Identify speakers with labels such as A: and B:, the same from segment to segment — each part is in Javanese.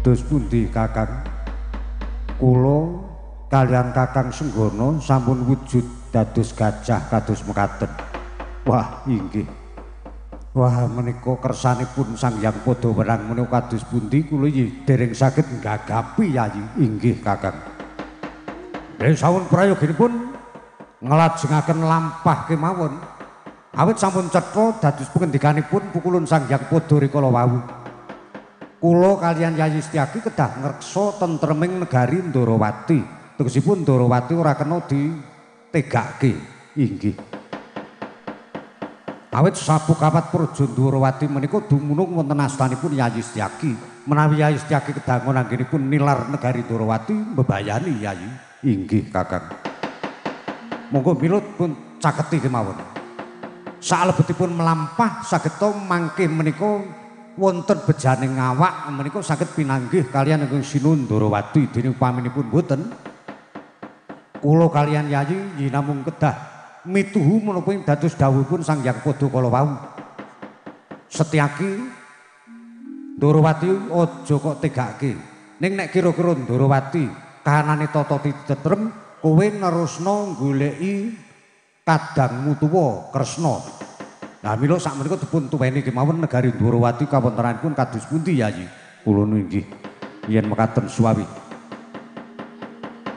A: Dados pundi Kakang? Kula kalian Kakang Senggono sampun wujud dados gajah kados mekaten. Wah, inggih. Wah, menika kersanipun Sang Hyang Padawerang menika kados pundi kula dereng saged nggagapi Yayi. Inggih Kakang. Sampun prayoginipun nglajengaken lampah kemawon. Awit sampun cetha dados pengendikanipun pukulun Sang Hyang Padharikala wau. Kula kaliyan Yayi Setyaki kedah ngreksa tentreming negari Ndarawati. Tegesipun Ndarawati ora kena ditegake. Inggih. Awit sapukapat praja Ndarawati menika dumunung wonten astanipun Yayi Setyaki. Menawi Yayi Setyaki kedah nganggenipun nilar negari Ndarawati mbebayani Yayi. Inggih Kakang. Monggo milut pun caketi kemawon. Salebetipun melampah saged mangke menika wonten bejaning awak menika saged pinanggih kaliyan ingkang Sinu Ndarawati dening paminipun boten. Kula kaliyan Yayi namung kedah mituhu menapa dados dawuhipun Sang Hyang Padakala wau. Setyaki Ndarawati aja kok tegake. Ning nek kira-kira Ndarawati kahanane tata ditetrem kowe nerusno goleki kadangmu tuwa Kresna. Lah mila sakmenika dipun tuweni kemawon negari Ndarawati kawontenanipun kados pundi Yayi? Kula inggih yen mekaten suwawi.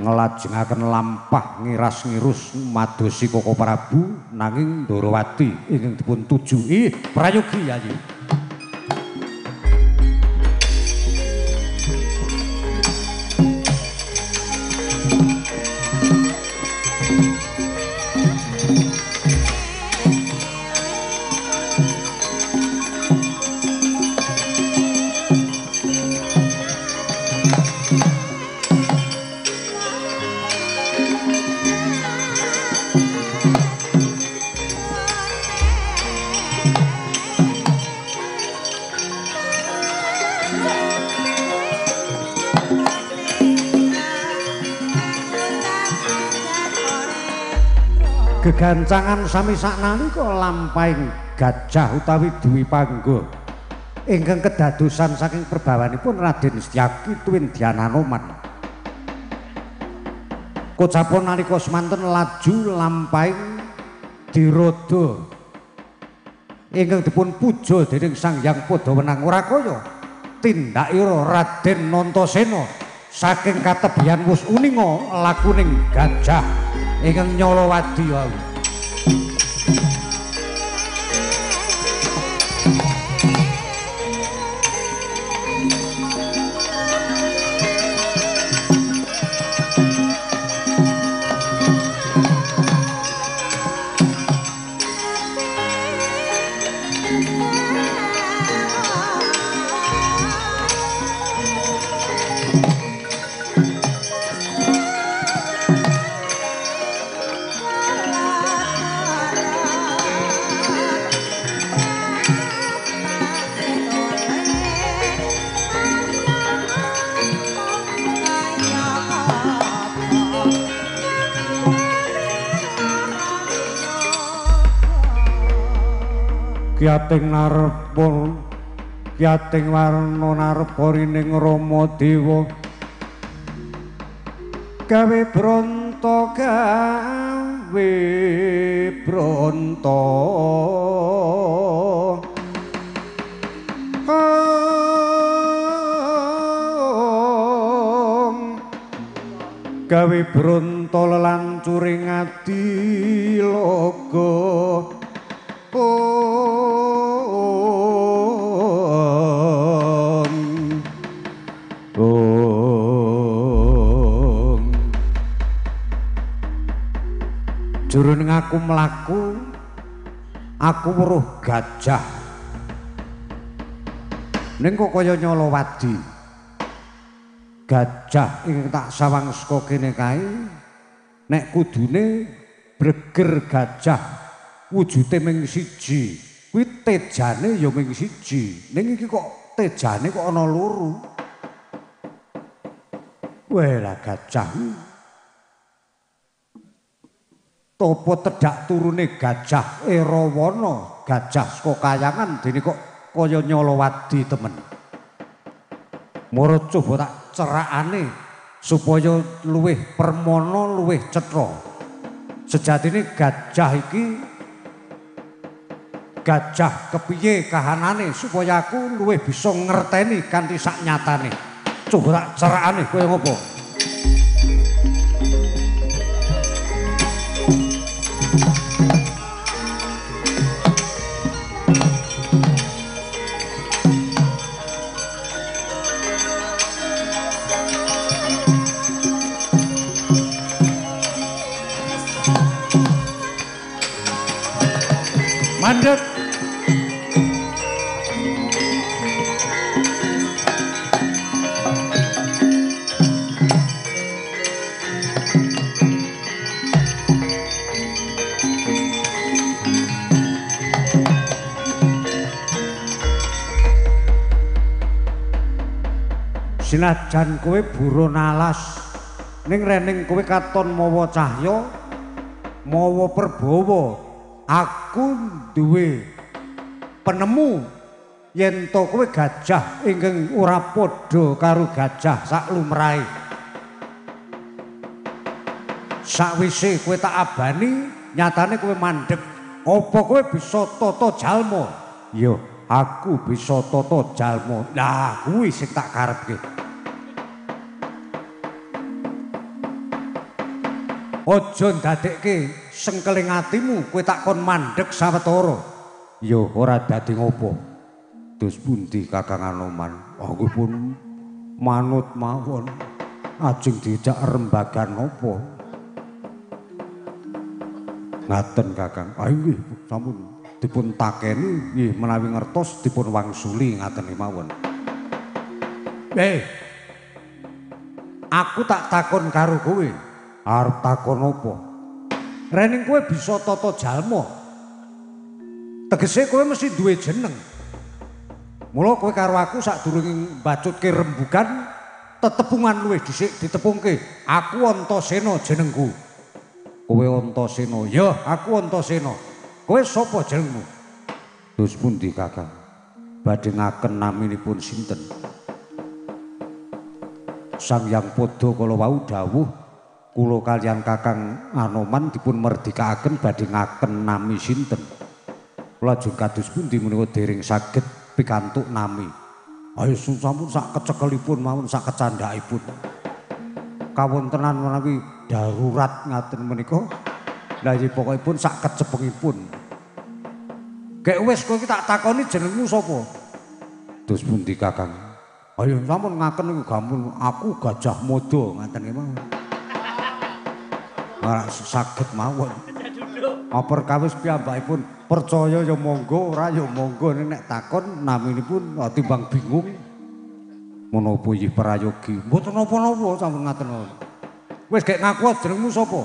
A: Nglajengaken lampah ngiras-ngirus madosi Koko Prabu nanging Ndarawati ingkang dipun tuju prayogi Yayi. Gegancangan sami saknalika lampahing gajah utawi Dwi Pangga ingkang kedadosan saking perbawanipun Raden Setyaki tuwin Dyananoman. Kocapon nalika semanten laju lampahing Dirada ingkang dipun puja dening Sang Hyang Padawenang ora kaya tindakira Raden Nantasena saking katebian wus uninga lakuning gajah ingkang Nyolowadi wau. Kiating narepon kiating warna narepa rining Rama Dewa gawe bronto gawe bronto lelancuring ati logo jroning aku mlaku aku weruh gajah ning kok kaya Nyolowadi gajah ingkang tak sawang saka kene kae nek kudune breger gajah wujude ming siji kuwi tejane ya ming siji ning iki kok tejane kok ana loro. Weh lah gajah topo tedak turune gajah Erawana, gajah saka kayangan dene kok kaya Nyolowadi temen. Moro coba tak cerakane supaya luwih permana luwih cetha. Sejatine gajah iki gajah kepiye kahanane supaya aku luwih bisa ngerteni kanthi sak nyatane. Coba tak cerakane kaya ngopo? Mandek Sinajan kowe buron alas ning rening kowe katon mawa cahya mawa perbawa aku duwe penemu yen to kowe gajah ingkang ora padha karo gajah sak lumrahe. Sakwise kowe tak abani nyatane kowe mandeg apa kowe bisa tata jalma? Ya aku bisa tata jalma. Lah kuwi sing tak karepke. Aja ndadekke sengkeling atimu kowe tak kon mandeg sawetara. Ya ora dadi ngopo. Dus pundi Kakang Anoman? Aku pun manut mawon. Ajeng dijak rembagan napa? Ngaten Kakang. Ah nggih sampun dipun takeni nggih menawi ngertos dipun wangsuli ngaten mawon. Aku tak takon karo kowe. Arep takon apa? Rening kowe bisa tata jalma. Tegese kowe mesti duwe jeneng. Mula kowe karo aku sadurunge mbacutke rembugan tetepungan luwih dhisik ditepungke. Aku Antasena jenengku. Kowe Antasena. Ya, aku Antasena. Kowe sapa jenengmu? Dus pundi Kakang? Badhe ngaken naminipun sinten? Sang Hyang Pada kala wau dawuh kula kaliyan Kakang Anoman dipun merdikaaken badhe ngaken nami sinten. Kula lajeng kados pundi menika dereng saged pikantuk nami. Ayo sampun sak kecekelipun mawon sak kecandhakipun. Kawontenan menawi darurat ngaten menika. Lah iki pokokipun sak kecepengipun. Gek wis kowe iki tak takoni jenengmu sapa? Dus pundi Kakang? Ayo sampun ngaken niku gampun aku Gajah Mada ngaten nggih mawon. Ora saged mawon. Apa kawis piyambakipun percaya ya monggo, ora ya monggo nek takon naminipun timbang bingung. Menapa nggih prayogi? Mboten napa-napa sampun ngaten mawon. Wis gek ngaku jenengmu sapa?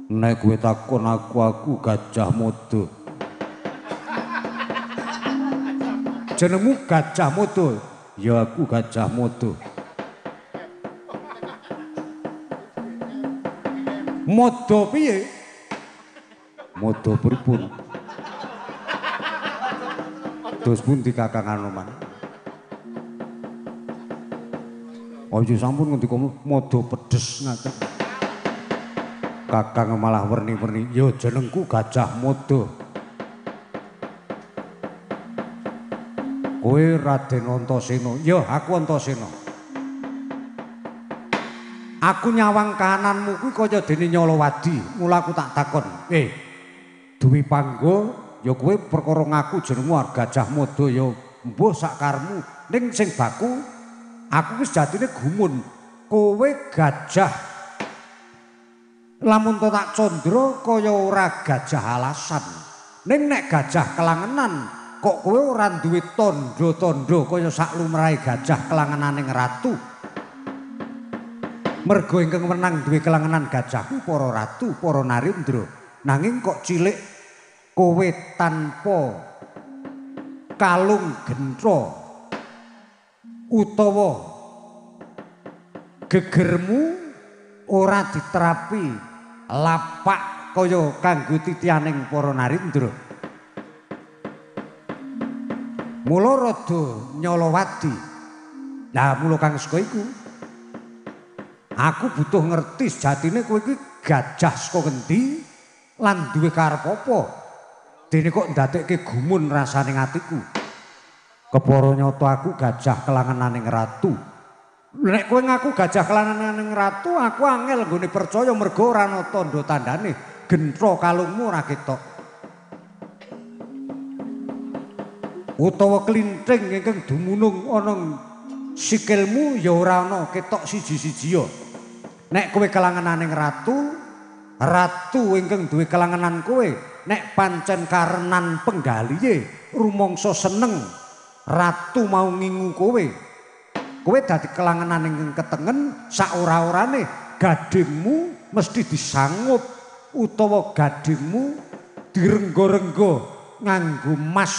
A: Nek kowe takon aku Gajah Mada. Jenengmu Gajah Mada? Ya aku Gajah Mada. Mada piye? Mada pripun? Dus pundi Kakang Anoman? Oh iya sampun ngendika mada pedes ngaten. Kakang malah werni-werni. Ya jenengku Gajah Mada. Kowe Raden Antasena. Ya aku Antasena. Aku nyawang kahananmu kuwi kaya dene Nyalawadi, mula aku tak takon. Duwi panggo ya kowe perkara ngaku jenengmu Gajah Mada ya mbuh sak karepmu. Ning sing baku aku wis jatine gumun. Kowe gajah. Lamun to tak condra kaya ora gajah alasan. Ning nek gajah kelangenan kok kowe ora duwe tandha-tandha kaya sak lumrahe gajah kelangenaning ratu. Mergo ingkang menang duwe kelangenan gajahku para ratu, para narendra. Nanging kok cilik kowe tanpa kalung gentra utawa gegermu ora diterapi lapak kaya kanggo titianing para narendra. Mula rada Nyalawadi Nah, mula kang saka iku. Aku butuh ngerti sejatine kowe iki gajah saka ngendi lan duwe karep apa. Dene kok ndadekke gumun rasane atiku. Kepara nyata aku gajah kelangenaning ratu. Nek kowe ngaku gajah kelangenaning ratu, aku angel nggone percaya mergo ora ana tandha tandane. Gentra kalungmu ora ketok. Utawa klinthing ingkang dumunung ana sikilmu ya ora ana ketok siji-siji ya. Nek kowe kelangenaning ratu, ratu ingkang duwe kelangenan kowe, nek pancen karenan penggalihe rumangsa seneng ratu mau ngingu kowe. Kowe dadi kelangenan ingkang ketengen sak ora-orane gadingmu mesti disangup utawa gadingmu direnggo-renggo nganggo emas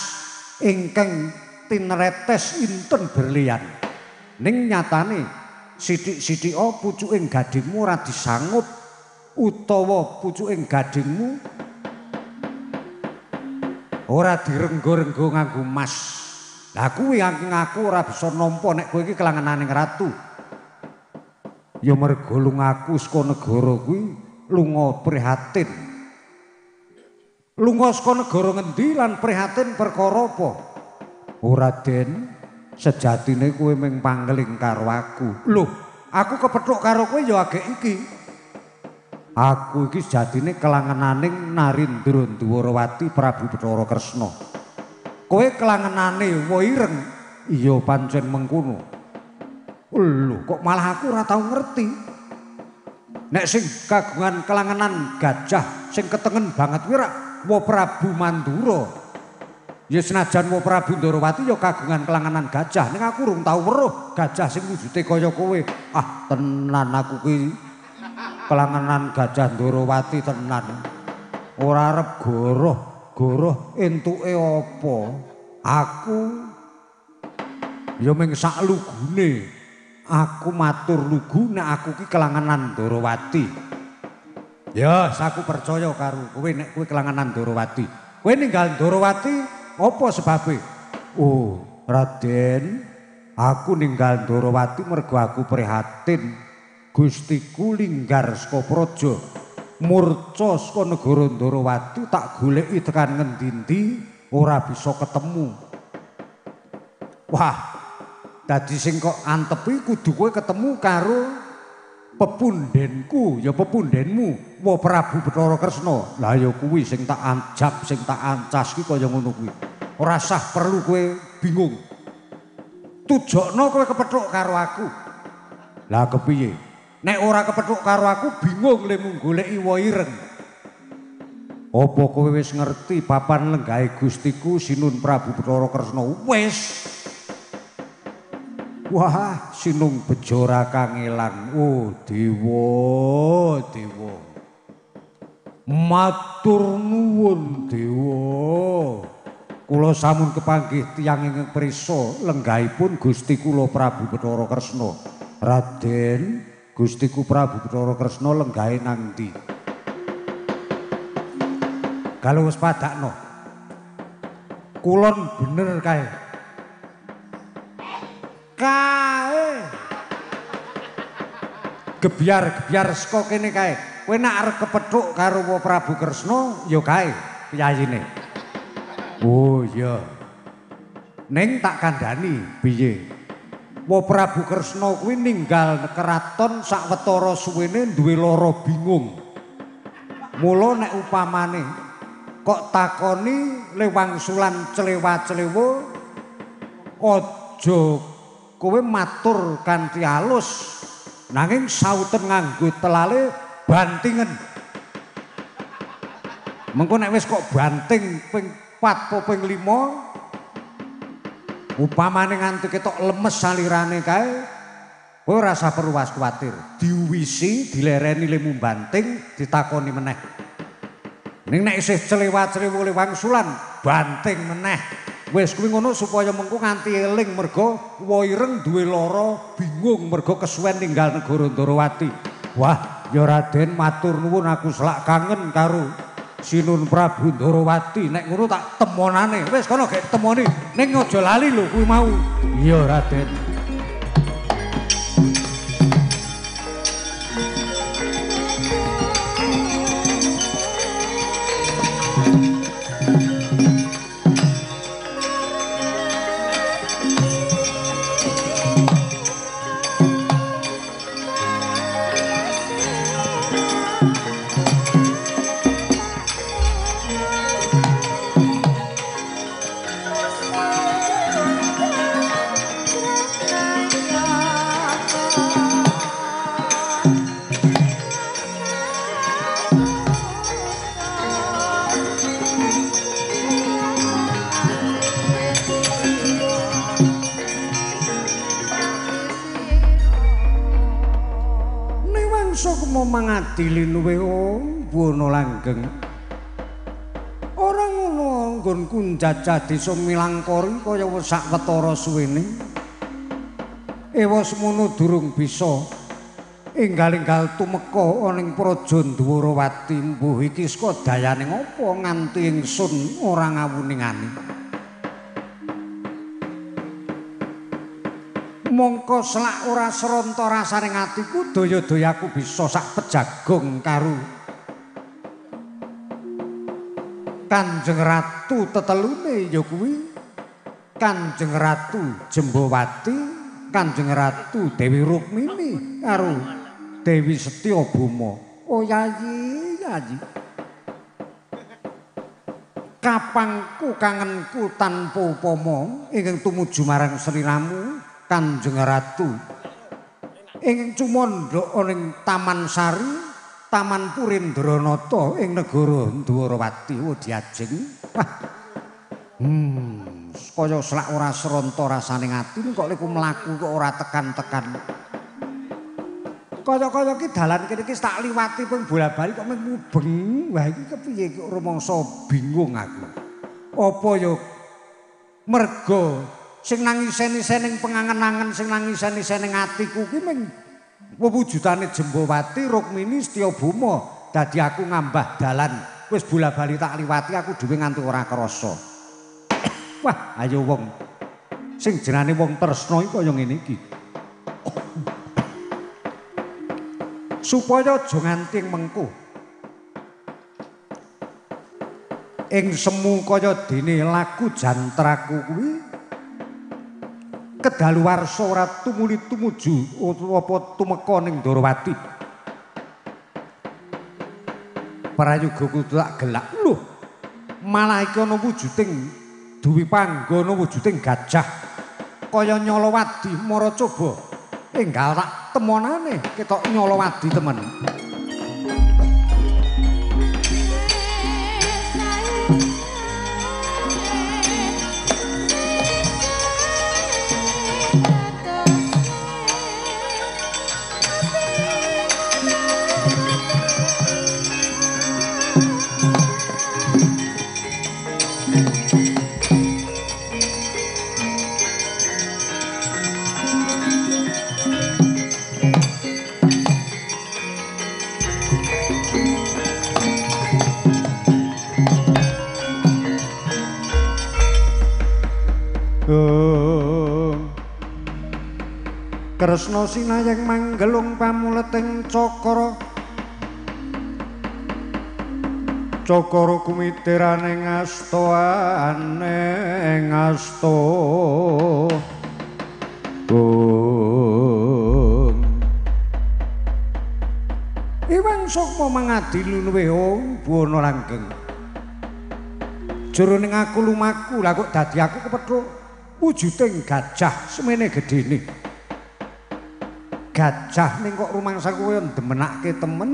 A: ingkang tinretes inten berlian. Ning nyatane sithik-sithik pucuking gadingmu ora disangup utawa pucuking gadingmu ora direnggo-renggo nganggo emas. Lah kuwi aku ora bisa nampa nek kowe iki kelangenaning ratu. Ya mergo lungaku saka negara kuwi lunga prihatin. Lunga saka negara ngendi lan prihatin perkara apa? Ora Den, sejatine kowe mung pangling karo aku. Loh, aku kepethuk karo kowe ya agek iki. Aku iki sejatine kelangenaning Narendra Dwarawati Prabu Bathara Kresna. Kowe kelangenane Waireng, iya pancen mengkono. Lho, kok malah aku ora tau ngerti. Nek sing kagungan kelangenan gajah sing ketengen banget kuwi rak Wa Prabu Mandura. Ya senajan Wa Prabu Ndrawati ya kagungan kelangenan gajah, ning aku urung tau weruh gajah sing wujude kaya kowe. Ah, tenan aku kuwi kelangenan gajah Ndrawati tenan. Ora arep goroh entuke apa? Aku ya mung sak lugune. Aku matur lugu nek aku ki kelangenan Ndrawati. Ya, aku percaya karo kowe nek kowe kelangenan Ndrawati. Kowe ninggal Ndrawati apa sebabe? Oh, Raden, aku ninggal Ndrawati mergo aku prihatin. Gustiku linggar saka praja. Murca saka negara Ndrawati tak goleki tekan ngendi-endi ora bisa ketemu. Wah, dadi sing kok antepi kudu kowe ketemu karo pepundenku, ya pepundenmu, Wa Prabu Bathara Kresna. Lah ya kuwi sing tak anjap, sing tak ancas ki kaya ngono kuwi. Ora sah perlu kowe bingung. Tujokno kowe kepethuk karo aku. Lah kepiye? Nek ora kepethuk karo aku bingung le mung goleki Waireng. Apa kowe wis ngerti papan lenggahe Gustiku Sinun Prabu Bathara Kresna? Wis. Wah, Sinung Bejora kangelan. Oh, dewa, dewa. Matur nuwun, dewa. Kula sampun kepanggih tiyang ingkang prisa lenggahipun Gusti kula Prabu Bathara Kresna. Raden, Gustiku Prabu Bathara Kresna lenggahe nang ndi? Kalau wis padakno. Kulon bener kae. Kae gebyar saka kene kae. Kowe nek arep kepethuk karo Wa Prabu Kresna ya kae piyayine. Oh iya. Ning tak kandhani piye? Wa Prabu Kresna kuwi ninggal keraton sawetara suwene duwe lara bingung. Mula nek upamane kok takoni lewangsulan clewa-clewo aja kowe matur kanthi alus nanging sauten nganggo telale bantingen. Mengko nek wis kok banting ping 4 apa ping 5 upamane nganti ketok lemes salirane kae kowe ora usah perlu kuwatir. Diuwisi, dilereni lemu banting, ditakoni meneh. Ning nek isih clewa-clewo lewangsulan banting meneh. Wis kuwi ngono supaya mengko nganti eling mergo Waireng duwe lara bingung mergo kesuwen ninggal negara Ndrawati. Wah, ya Raden matur nuwun aku selak kangen karo Sinun Prabu Ndrawati. Nek ngono tak temonane. Wis kono gek temoni ning aja lali lho kuwi mau. Iya Raden. mangadili nuwe Buwana Langgeng. Ora ngono nggonku njajah desa Milangkori kaya wis sakwetara suwene. Ewa semono durung bisa enggal-enggal tumeka ana ing Praja Dwarawati. Mbuh iki saka dayane ngapa nganti ingsun ora ngawuningani. Mongko selak ora sranta rasane atiku daya-daya aku bisa sak pejagong karo Kanjeng Ratu tetelune ya kuwi Kanjeng Ratu Jembawati, Kanjeng Ratu Dewi Rukmini karo Dewi Setyabama. Oh yayi, yayi. Kapangku kangenku tanpa upama ingkang tumuju marang sliramu Kanjeng Ratu ing cumandha ning Taman Sari, Taman Purindranata ing negara Dwarawati. Oh diajeng. Kaya selak ora sranta rasane ati kok niku mlaku kok ora tekan-tekan. Kaya-kaya ki dalan kene iki tak liwati ping bola-bali kok mubeng. Wah iki kepiye kok rumangsa bingung aku. Apa ya merga sing nangisen-isen ning pengangen-angen sing nangisen-isen ning atiku ki mung wewujudane Jembawati, Rukmini, Setyabama. Dadi aku ngambah dalan wis bola-bali tak liwati aku dhewe nganti ora krasa. Wah, ayo wong sing jenenge wong tresna iki kaya ngene iki. Supaya aja nganti mengko. Ing semu kaya dene lagu jantraku kuwi kedaluwarsa ora tumuli tumuju apa tumeka ning Dwarawati. Prayoga kudu tak gelak. Lho, malah iki ana wujuding duwi panggana wujuding gajah kaya Nyolowadi Maracoba. Enggal tak temonane ketok Nyolowadi temen. Kresna sinayang manggelung pamuleting cakra. Cakra kumitiraning astaning asta. Iwang sukma mangadili luwih Buwana Langgeng. Jroning aku lumaku lha kok dadi aku kepethuk wujuding gajah semene gedene. Gajah ning kok rumangsa kowe ndemenake temen.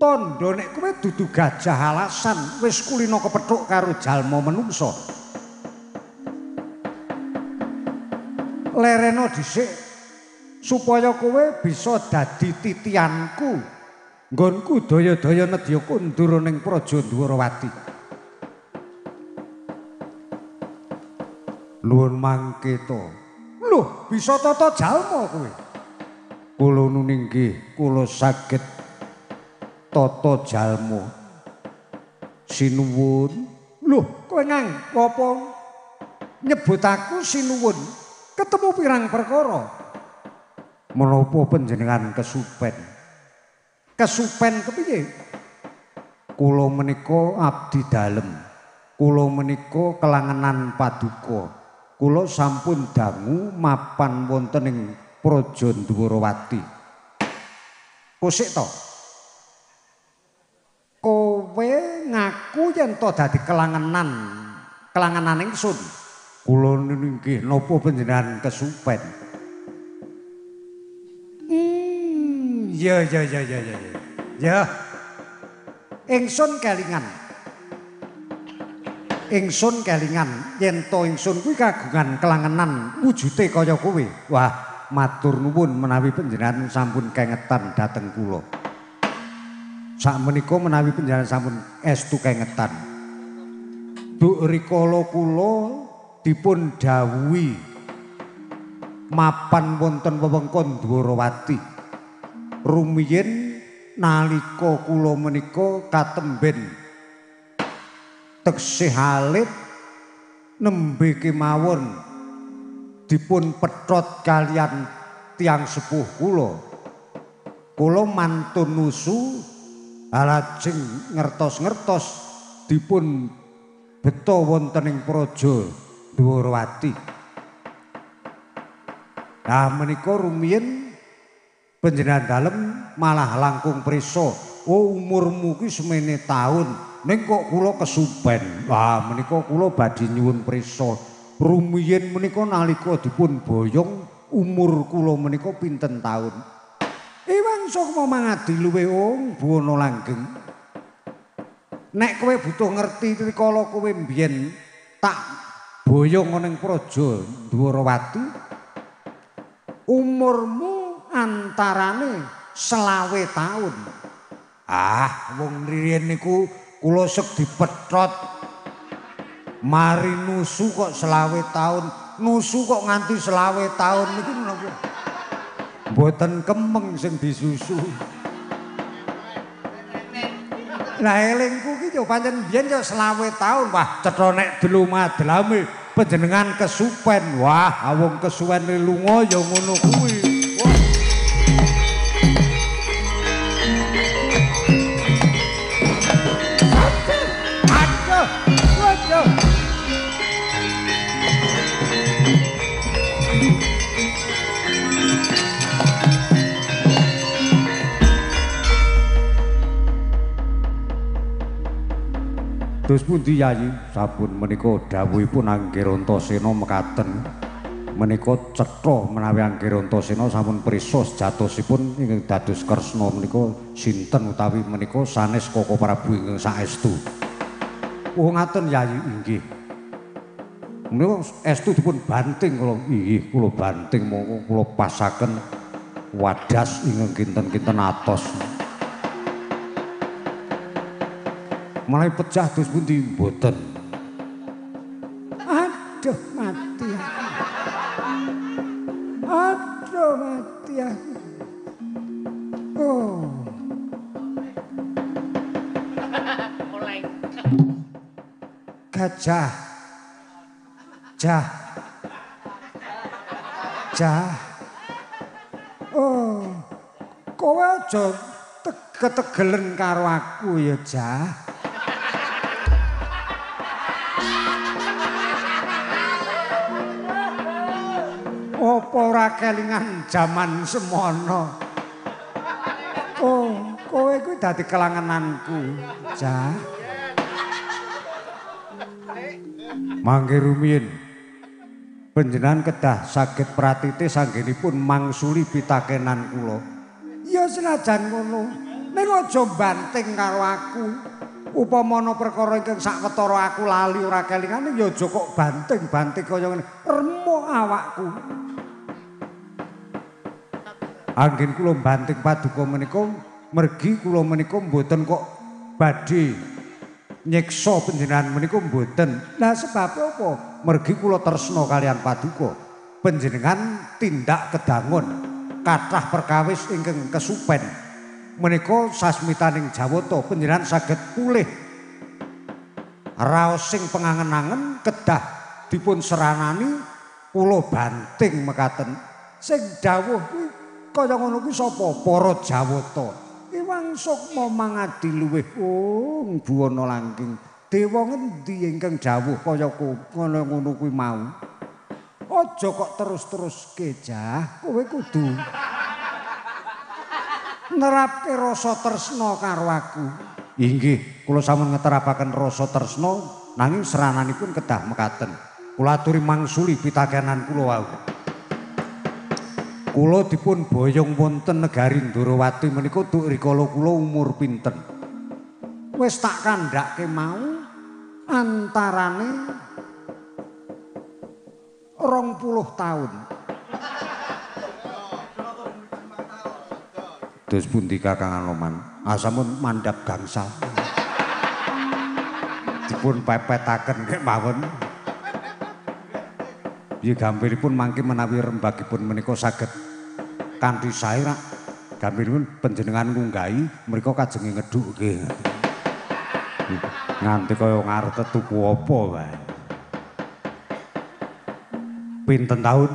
A: Tandha nek kowe dudu gajah alasan wis kulina kepethuk karo jalma menungsa. Lerena dhisik supaya kowe bisa dadi titianku. Nggonku daya-daya nedya kondur ning Praja Dwarawati. Nuwun mangke to. Loh, bisa tata jalma kowe. Kula nuning nggih, kula saged tata jalma. Sinuwun. Loh, kowe nang apa nyebut aku sinuwun? Ketemu pirang perkara. Menapa panjenengan kesupen? Kesupen kepiye? Kula menika abdi dalem. Kula menika kelangenan paduka. Kula sampun dangu mapan wonten ing Praja Dwarawati. Kosik to. Kowe ngaku yen to dadi kelangenan ingsun. Kula nggih napa panjenengan kesupen? Ya. Ya. Ingsun kelingan. Ingsun kelingan yen to ingsun kuwi kagungan kelangenan wujude kaya kowe. Wah, matur nuwun menawi panjenengan sampun kengetan dhateng kula. Sakmenika menawi panjenengan sampun estu kengetan. Duk rikala kula dipun dawuhi mapan wonten wewengkon Dwarawati. Rumiyin nalika kula menika katemben teksih alit nembe kemawon dipun petrot kalian tiang sepuh kula. Kula mantun nusu lajeng ngertos-ngertos dipun beto wonten ing praja Dwarawati. Nah menika rumiyin panjenengan dalem malah langkung prisa, "Oh umurmu ki semene taun, ning kok kula kesupen." Wah menika kula badhe nyuwun prisa. Rumiyin menika nalika dipun boyong umur kula menika pinten taun? Iwangsa mangadi luwe Buwana Langgeng. Nek kowe butuh ngerti rikala kowe mbiyen tak boyong ning praja Dwarawati, umurmu antarane 20 taun. Ah, wong riyen niku kula sek dipetrot. Mari nusu kok 20 taun. Nusu kok nganti 20 taun niku menapa? Mboten kemeng sing disusu. Lah elingku ki yo pancen biyen yo 20 taun. Wah, cetha nek dlumadlame panjenengan kesupen. Wah, wong kesuwen lunga yo ngono kuwi. Dos pundi Yayi? Sampun menika dawuhipun Anggir Antasena mekaten. Menika cetha menawi Anggir Antasena sampun prisa sejatosipun ingkang dados Kresna menika sinten utawi menika sanes Koko Prabu ingkang saestu. Oh ngaten Yayi, inggih. Menika estu dipun banting kula. Inggih, kula banting mongko kula pasaken wadas ingkang kinten-kinten atos. Mulai pecah terus pundi mboten. Aduh mati aku. Aduh mati aku. Oh. Gajah. Jah. Oh. Kowe aja ketegelen karo aku ya, Jah. Apa ora kelingan jaman semono? Oh, kowe kuwi dadi kelangenanku, Jah. Mangke rumiyin panjenengan kedah saged pratiti sanggenipun mangsuli pitakenan kula. Ya senajan ngono, ning aja banting karo aku. Upamana perkara ingkang sakwetara aku lali ora kelingan ya aja kok banting-banting kaya ngene. Remuk awakku. Anggen kula banting paduka menika mergi kula menika mboten kok badhe nyiksa panjenengan menika mboten. Lah sebab apa? Mergi kula tresna kalian paduka. Panjenengan tindak kedangun kathah perkawis ingkang kesupen. Menika sasmitaning Jawata panjenengan saged pulih raos sing pengangen-angen kedah dipun seranani kula banting mekaten. Sing dawuh kuwi kaya ngono kuwi sapa? Para Jawata. Iwang Sukma mangadi luweh Buwana Langgeng. Dewa ngendi ingkang dawuh kaya ngono kuwi mau? Aja kok terus-teruske, Jah. Kowe kudu nerapke rasa tresna karo aku. Inggih, kula sampun ngeterapaken rasa tresna nanging serananipun kedah mekaten. Kula aturi mangsuli pitakenan kula wau. Kula dipun boyong wonten negari Ndorowati menika duk rikala kula umur pinten. Wis tak kandhake mau antarane 20 taun. Dos pundi Kakang Anoman? Asamun mandhap gangsal. Dipun pepetaken kemawon. Nggih gampiripun mangke menawi rembagipun menika saged kanthi sae rak gampiripun panjenengan ngunggahi mriku kajenge ngedhukke. Nganti kaya ngarep tuku apa wae. Pinten taun?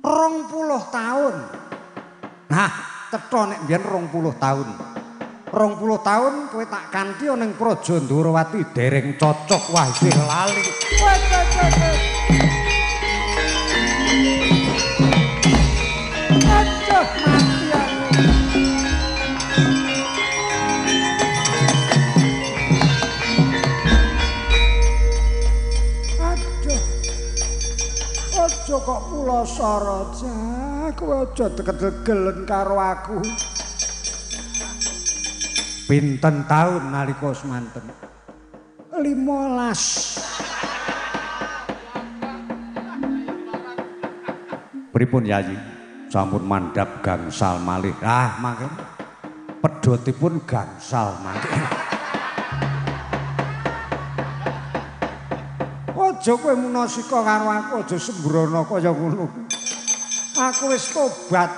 A: 20 taun. Nah, cetha nek mbiyen 20 taun. 20 taun kowe tak kanthi ning Praja Ndrawati dereng cocok wah isih lali. Aduh mati aku. Aduh. Aja kok Pulo Saraja, kowe aja degel-degelen karo aku. Pinten taun nalika semanten? 15. Pripun Yayi? Sampun mandhap gangsal malih. Ah, mangke pedhotipun gangsal mangke. Aja kowe munasika karo aku, aja sembrono kaya ngono. Aku wis tobat.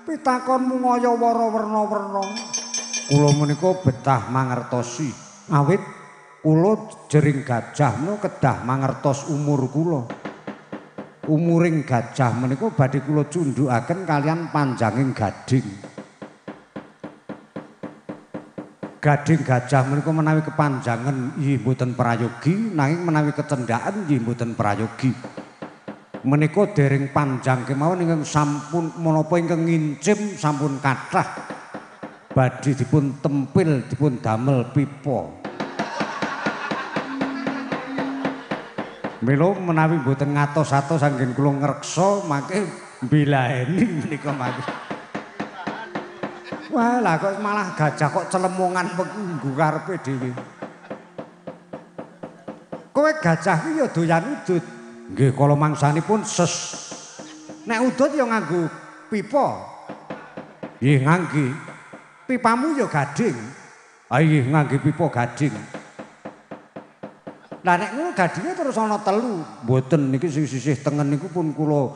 A: Pitakonmu ngaya wara-werna-werna. Kula menika betah mangertosi. Awit kula jering gajah menika kedah mangertos umur kula. Umuring gajah menika badhe kula cundhukaken kalian panjanging gading. Gading gajah menika menawi kepanjangan inggih mboten prayogi, nanging menawi kecendhakan inggih mboten prayogi. Menika dereng panjang kemawon ingkang sampun menapa ingkang ngincim sampun kathah. Badhe dipun tempil, dipun damel pipa. Mila menawi mboten ngatos-atos anggen kula ngreksa mangke mbilaeni menika mangke. Wah, lah kok malah gajah kok celemongan mengku karepe dhewe. Kowe gajah ki ya doyan udut. Nggih, kala mangsanipun ses. Nek udut ya nganggo pipa. Nggih, ngangge. Pipamu ya gading. Ah nggih ngangge pipa gading. Lah nek ngono gadinge terus ana telu. Mboten niki sing sisih tengen niku pun kula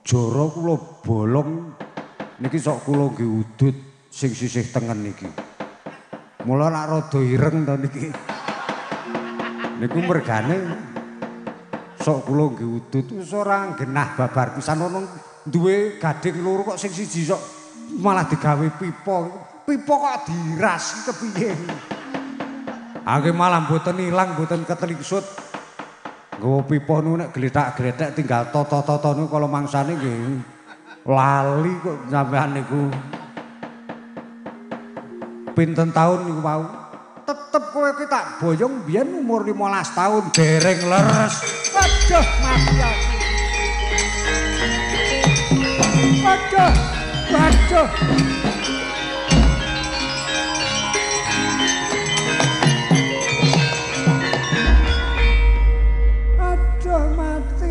A: jara kula bolong. Niki sok kula nggih udut sing sisih tengen niki. Mula nak rada ireng to niki. Niku mergane sok kula nggih udut wis ora genah babar pisan ono duwe gading loro kok sing siji sok malah digawe pipa. Pipa kok diras kepiye? Angge malah mboten ilang, mboten keteliksut. Nggawa pipa niku nek gletak-gletak tinggal toto-toto niku kala mangsane nggih lali kok sampean niku. Pinten taun niku wau? Tetep kowe ki tak boyong biyen umur 15 taun dereng leres. Aduh mati aku. Aduh. Aduh.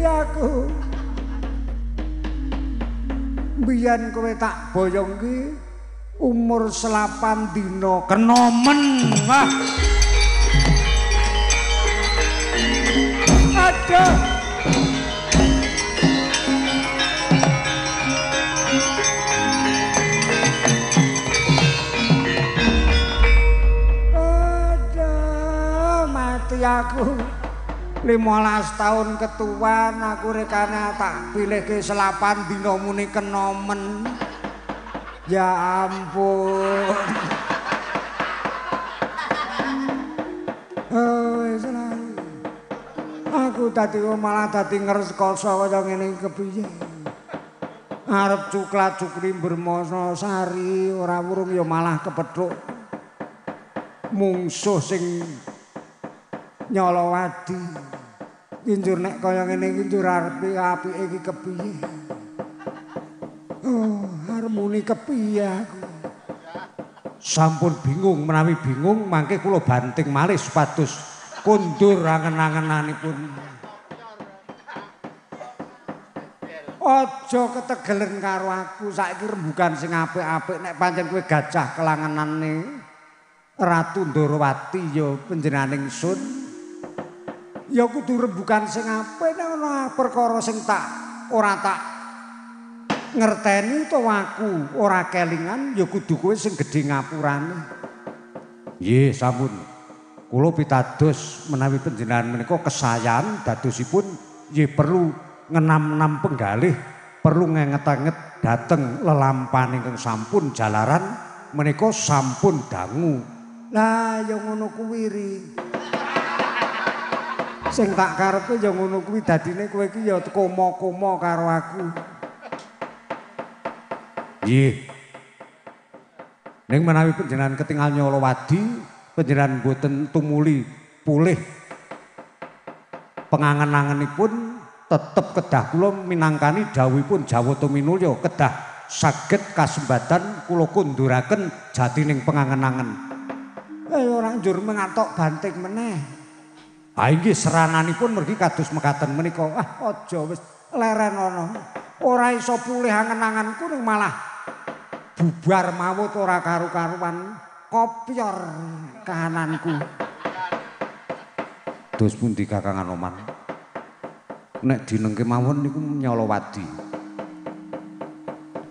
A: Aku biyen kowe tak boyong ki umur 8 dina kenomen. Wah. Aduh. Aduh mati aku. 15 tahun ketuan aku rekane tak pilih ke 8 dina muni kenomen. Ya ampun. Oh, wis aku tadi malah tadi ngerskoso kaya ngene kepiye. Arep cuklat-cukri bermoso sari ora wurung ya malah kepethuk mungsuh sing nyolowadi. Injur nek kaya ngene iki njur arepe apike iki kepiye? Oh, harmoni kepiye aku. Sampun bingung, menawi bingung mangke kula banting malih supados kondur angen-angenanipun. Aja ketegelen karo aku, saiki rembugan sing apik-apik nek pancen kowe gajah kelangenane Ratu Ndorowati ya panjenenganing sun. Ya kudu rembugan sing apik nek ana perkara sing ora tak ngerteni utawa aku ora kelingan ya kudu kowe sing gedhe ngapurane. Nggih, sampun. Kula pitados menawi panjenengan menika kesayan dadosipun nggih perlu ngenam-enam penggalih perlu ngenget-enget dateng lelampahan ingkang sampun jalaran menika sampun dangu. Lah ya ngono kuwi ri. Sing tak karepe ya ngono kuwi dadine kowe iki ya komo-komo karo aku. Nggih. Ning menawi panjenengan ketingal Nyolowadi, panjenengan boten tumuli pulih pengangen-angenipun tetep kedah kula minangkani dawuhipun Jawata Minulya kedah saged kasembatan kula kunduraken jatining pengangen-angen. Ora njur mengatok banting meneh. Ha inggih serananipun mergi kados mekaten menika. Aja wis leren ana. Ora iso pulih angen-angenku ning malah bubar mawut ora karu-karuan kopyor kahananku. Dos pundi Kakang Anoman? Nek dinengke mawon niku Nyolowadi.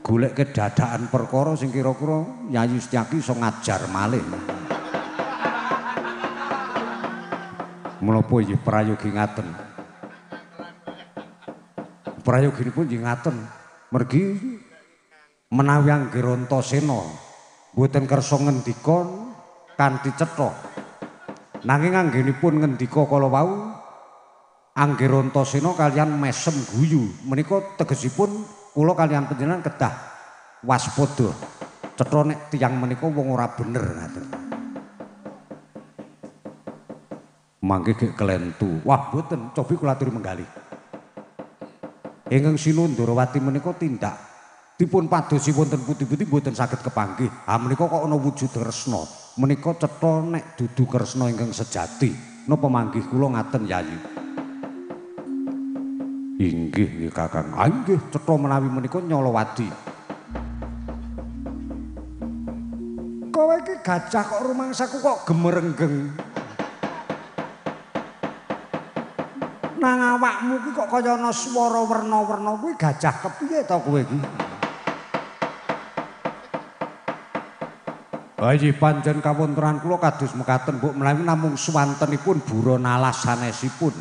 A: Goleke dadakan perkara sing kira-kira Yayi Setyaki iso ngajar malih. Menapa nggih prayogi ngaten? Prayoginipun nggih ngaten. Mergi menawi Anggir Antasena mboten kersa ngendika kanthi cetha. Nanging anggenipun ngendika kala wau Anggir Antasena kalian mesem guyu menika tegesipun kula kalian panjenengan kedah waspada cetha nek tiyang menika wong ora bener ngaten. Mangke gek kelentu. Wah boten, cobi kula aturi menggalih. Ingkang Sinu Ndorowati menika tindak dipun padosi wonten putih-putih boten saged kepanggih. Ha menika kok ana wujud Kresna. Menika cetha nek dudu Kresna ingkang sejati. Napa manggih kula ngaten Yayi? Inggih nggih Kakang. Ah inggih cetha menawi menika Nyolowadi. Kowe iki gajah kok rumangsaku kok gemerenggeng. Nang awakmu ki kok kaya ana swara werna-werna kuwi gajah kepiye to kowe iki? Bayi pancen kawontenan kula kados mekaten mbok menawi namung swantenipun buronalas sanesipun.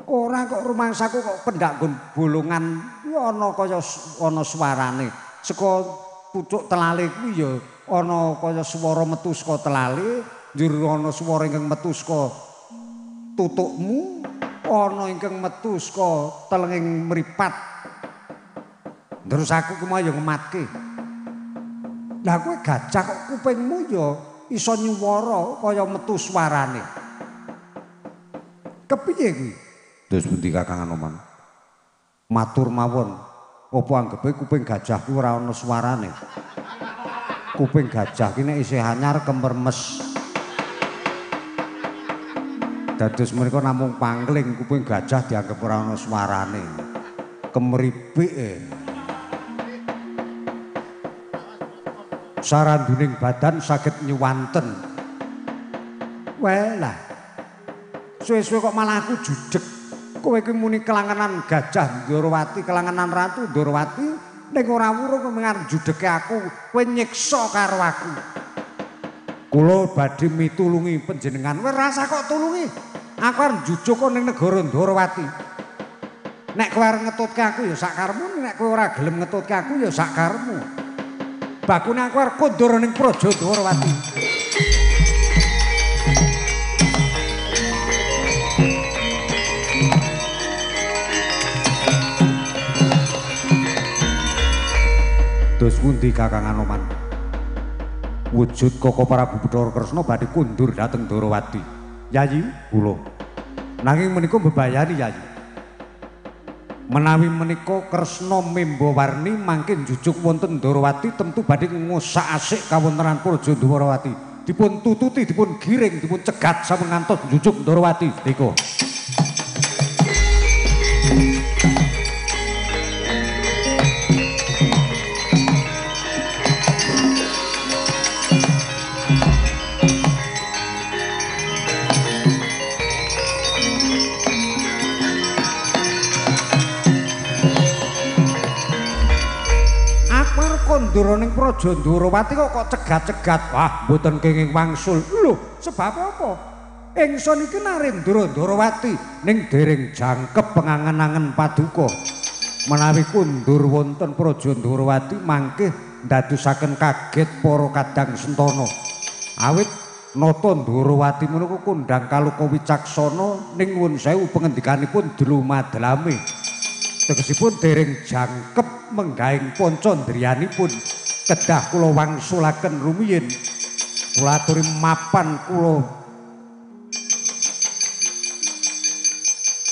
A: Ora kok rumangsaku kok pendak nggon bolongan ya ana kaya ana swarane. Saka pucuk telale kuwi ya ana kaya swara metu saka telale, njur ana swara ingkang metu saka tutukmu, ana ingkang metu saka telenging mripat. Terus aku kemaya ngematke. Lah kowe gajah kok kupingmu ya iso nyuwara kaya metu swarane. Kepiye kuwi? Terus pundi Kakang Anoman? Matur mawon. Apa anggepe kuping gajah kuwi ora ana swarane? Kuping gajah ki nek isih anyar kemermes. Dados mereka namung pangling kuping gajah dianggap ora ana swarane. Kemripik. Saranduning badan saged nyuwanten. Walah. Suwe-suwe kok malah aku judeg. Kowe iki muni kelangenan gajah Ndorowati, kelangenan Ratu Ndorowati, ning ora wurung mengar judege aku, kowe nyiksa karo aku. Kula badhe mitulungi panjenengan. Kowe rasa kok tulungi? Aku arep jujuk ning negara Ndorowati. Nek kowe arep ngetutke aku ya sak karepmu, nek kowe ora gelem ngetutke aku ya sak karepmu. Bakune aku arep kondur ning Praja Ndorowati. Dos pundi Kakang Anoman? Wujud Koko Prabu Bathara Kresna badhe kundur dhateng Ndorowati. Yayi, kula. Nanging menika mbebayani Yayi. Menawi menika Kresna Membawarni mangke jujuk wonten Ndorowati tentu badhe ngosak asik kawontenan Praja Ndorowati. Dipun tututi, dipun giring, dipun cegat sampun ngantos jujuk Ndorowati. Nika. Ndara ning Praja Ndrawati kok cegat-cegat. Wah, mboten kenging wangsul. Lho, sebab apa? Ingsun iki Narendra Ndrawati ning dereng jangkep pengangen-angen paduka. Menawi kundur wonten Praja Ndrawati mangke ndadosaken kaget para kadang sentana. Awit nata Ndrawati menika kondang kaluka wicaksana ning nuwun sewu pengendikanipun Drumadlame. Tegesipun dereng jangkep menggaing pancandriyanipun kedah kula wangsulaken rumiyin. Kula aturi mapan kula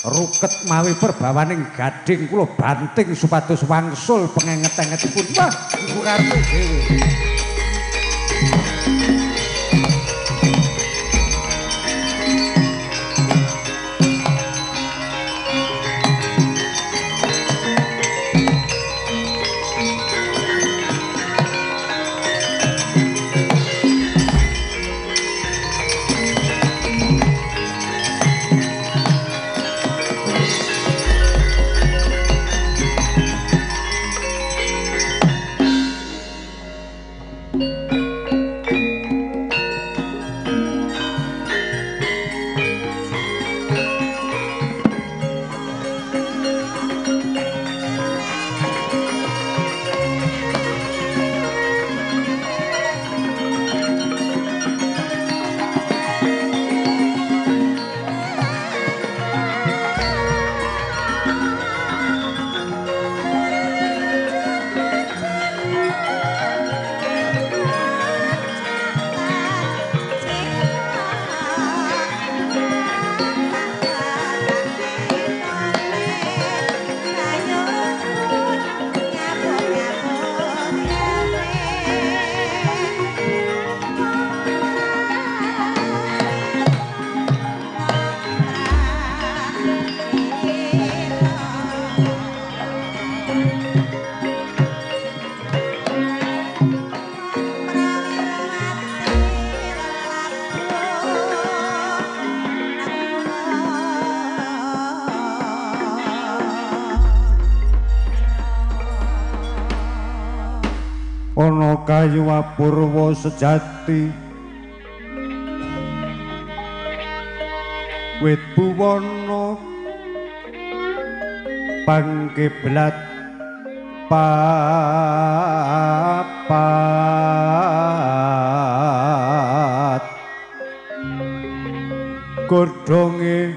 A: ruket mawi perbawaning gading kula banting supados wangsul pengenget-engetipun. Wah, iku karepe dhewe. Ana kayu apurwa sejati wit buwana pangkiblat papat godhonge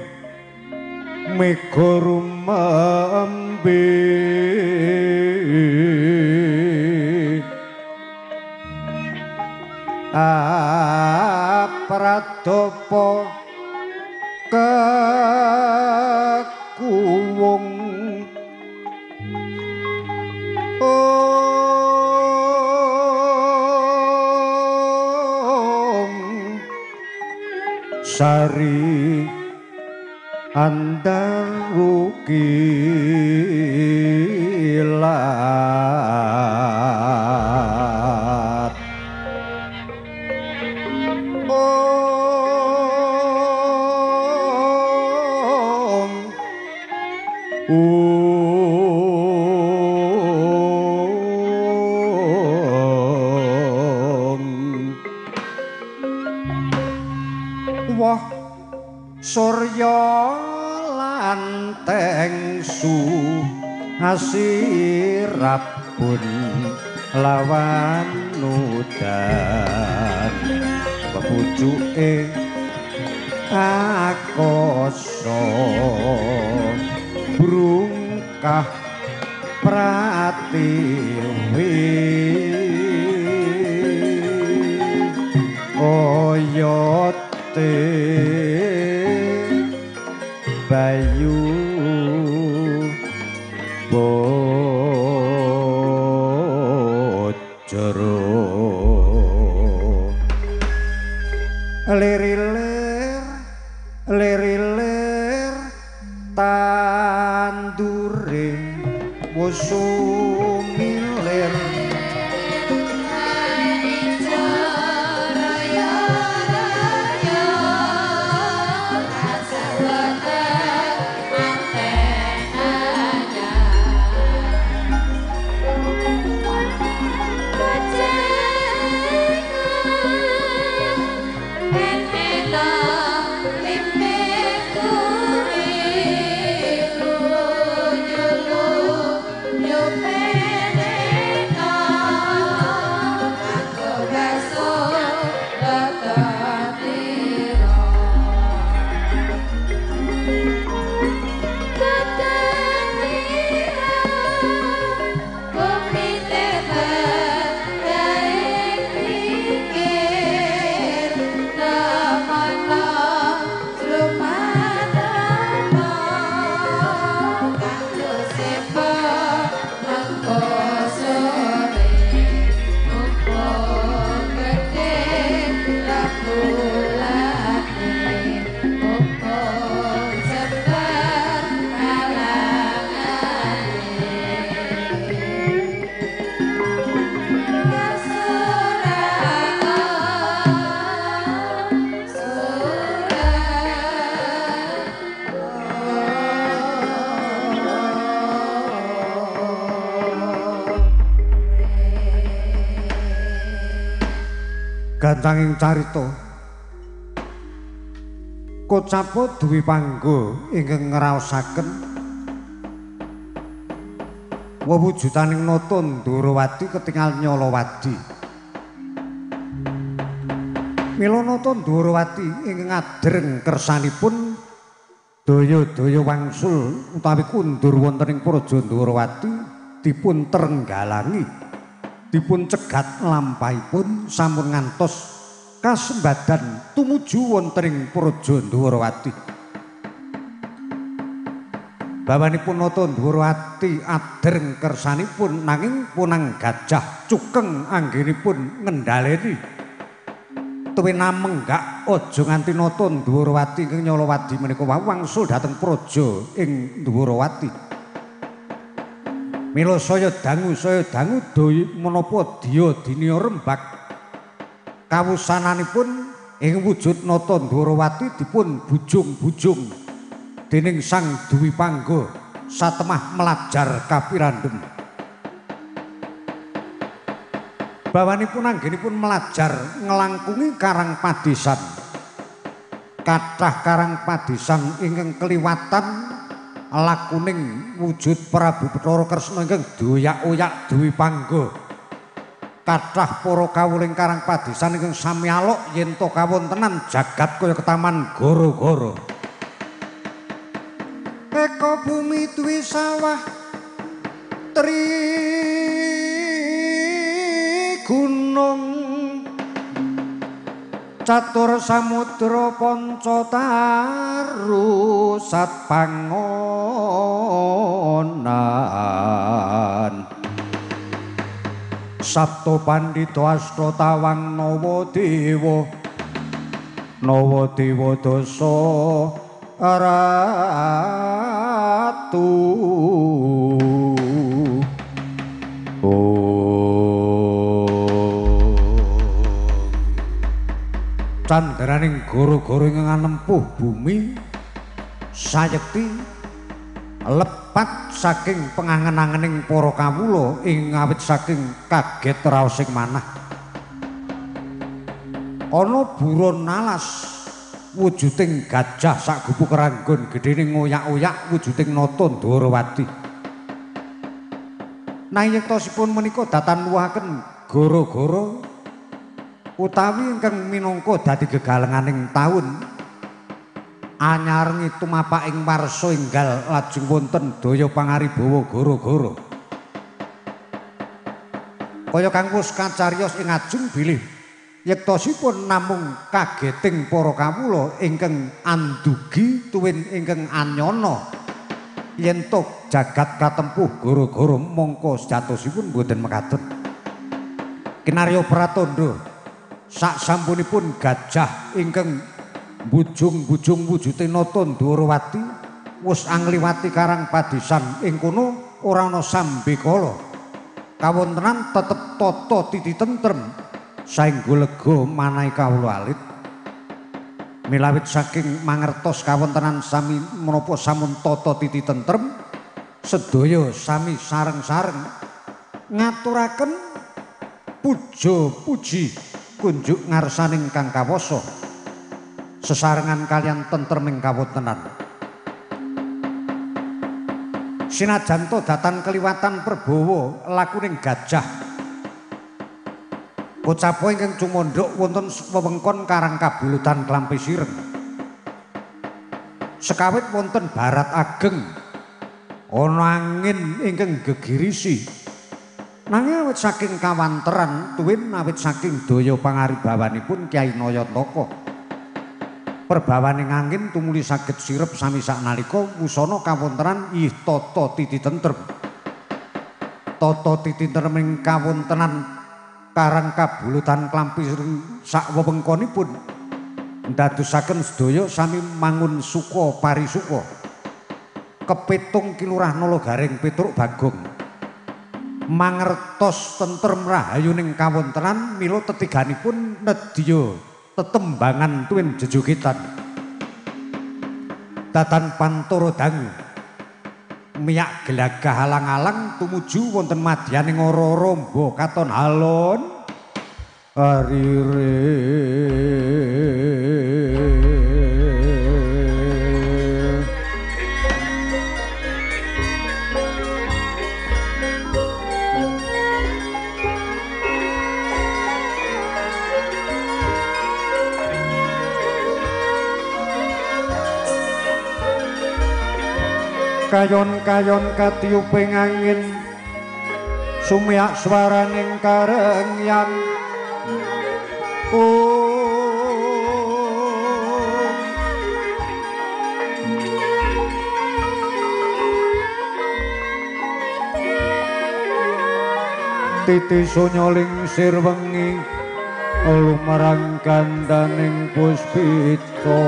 A: mega rumembe pradapa kekuwung sari andarukilat wah surya lanteng su asirapun lawan udan pepucuke akasa brungkah pratiwi oyote bayu bocoro lirilir tandure wusumilir gancanging carita Kocapa duwi panggo ingkang ngraosaken wewujudaning nata Ndorowati ketingal Nyalawadi. Mila nata Ndorowati ingkang adreng kersanipun daya-daya wangsul utawi kundur wonten ing Praja Ndorowati dipun terenggalangi, dipun cegat lampahipun sampun ngantos kasembadan tumuju wonten ing Praja Ndorowati. Bawanipun nata Ndorowati adreng kersanipun nanging punang gajah cukeng anggenipun ngendhaleni tuwin namenggak aja nganti nata Ndorowati ing Nyalawadi menika wangsul dhateng praja ing Ndorowati. Mila saya dangu daya menapa diya dinya rembag kawusananipun ing wujud nata Ndorowati dipun bujung-bujung dening Sang Dewi Pangga satemah melajar kapirandhem. Bawanipun anggenipun melajar ngelangkungi karang padesan. Kathah karang padesan ingkang keliwatan lakuning wujud Prabu Bathara Kresna ingkang doyak-oyak Dewi Pangga. Kathah para kawuling karang padesan ingkang sami alok yen to kawontenan jagat kaya ketaman gara-gara. Eka bumi duwi sawah tri gunung catur samudra panca taru satpangonan Sabto Pandhita Asta Tawang Nawadewa Dasa Ratu Candraning gara-gara ingkang anempuh bumi sayekti lepat saking pengangen-angening para kawula ing awit saking kaget raosing manah. Ana buron nalas wujuding gajah sak gubuk ranggon gedhening ngoyak-oyak wujuding nata Ndorowati. Nanging yektosipun menika datan nuwuhaken gara-gara utawi ingkang minangka dadi gegalenganing taun anyarengi tumapaking warsa enggal lajeng wonten daya pangaribawa gara-gara. Kaya kang wis kacariyos ing ajeng bilih yektosipun namung kageting para kawula ingkang andugi tuwin ingkang anyana yen to jagat katempuh gara-gara mongko sejatosipun boten mekaten. Kinarya Pratandha sak sampunipun gajah ingkang bujung-bujung wujude nata Ndorowati wis angliwati karang padesan ing kono ora ana sambekala kawontenan tetep tata titi tentrem saengga lega manahe kawula alit. Milawit saking mangertos kawontenan sami menapa sampun tata titi tentrem sedaya sami sareng-sareng ngaturaken puja puji kunjuk ngarsaning Kang Kawasa sesarengan kalian tentreming kawontenan. Sinajan to datan keliwatan perbawa lakuning gajah kocapa ingkang cumondhok wonten wewengkon Karang Kabulutan Klampi Sireng sekawit wonten barat ageng ana angin ingkang gegirisi. Nanging awit saking kawanteran tuwin awit saking daya pangaribawanipun Kyai Nayantaka perbawaning angin tumuli saged sirep sami saknalika wusana kawontenan ih tata titi tentrem. Tata titi tentreming kawontenan Karang Kabulutan Klampi sak wewengkonipun ndadosaken sedaya sami mangun suka parisuka. Kepitung Kilurah Nalagaring Petruk Bagong mangertos tentrem rahayuning kawontenan mila tetiganipun nedya tetembangan tuwin jejogetan. Datan pantara dangu miyak gelagah alang-alang tumuju wonten madyaning ora-ramba katon alon arire kayon-kayon katiuping angin sumiak swaraning karengyan titi sonyoling sir wengi lumarang gandaning puspita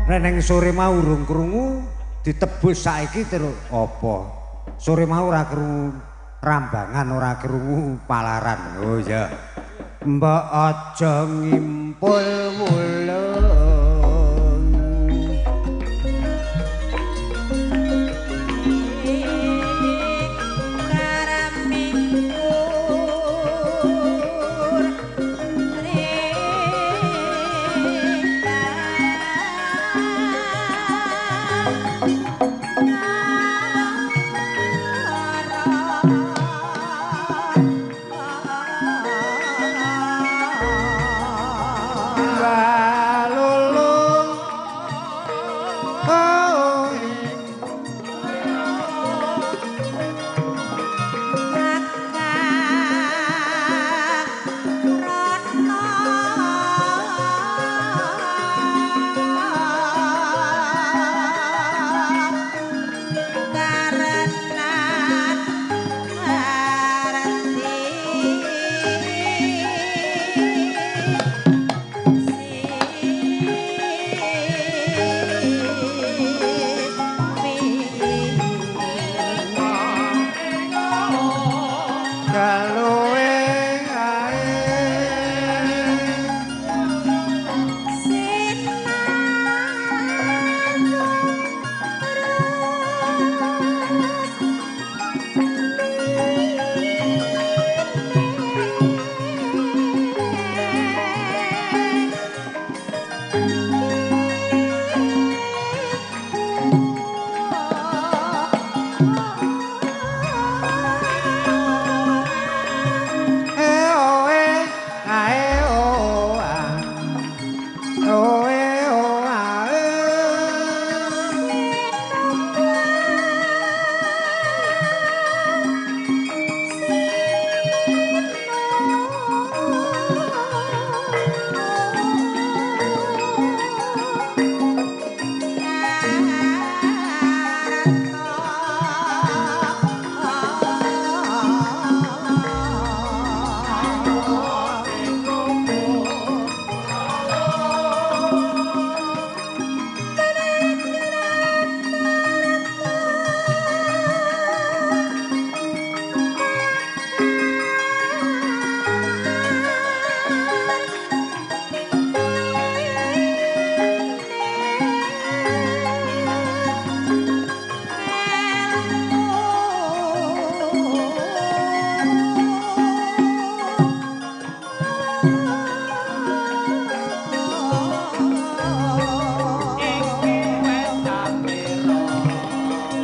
A: Nek ning sore mau urung krungu ditebus saiki terus apa? Sore mau ora krungu rambangan, ora krungu palaran. Oh iya. Mbok aja ngimpul wulung.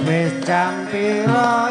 A: Wis jam pira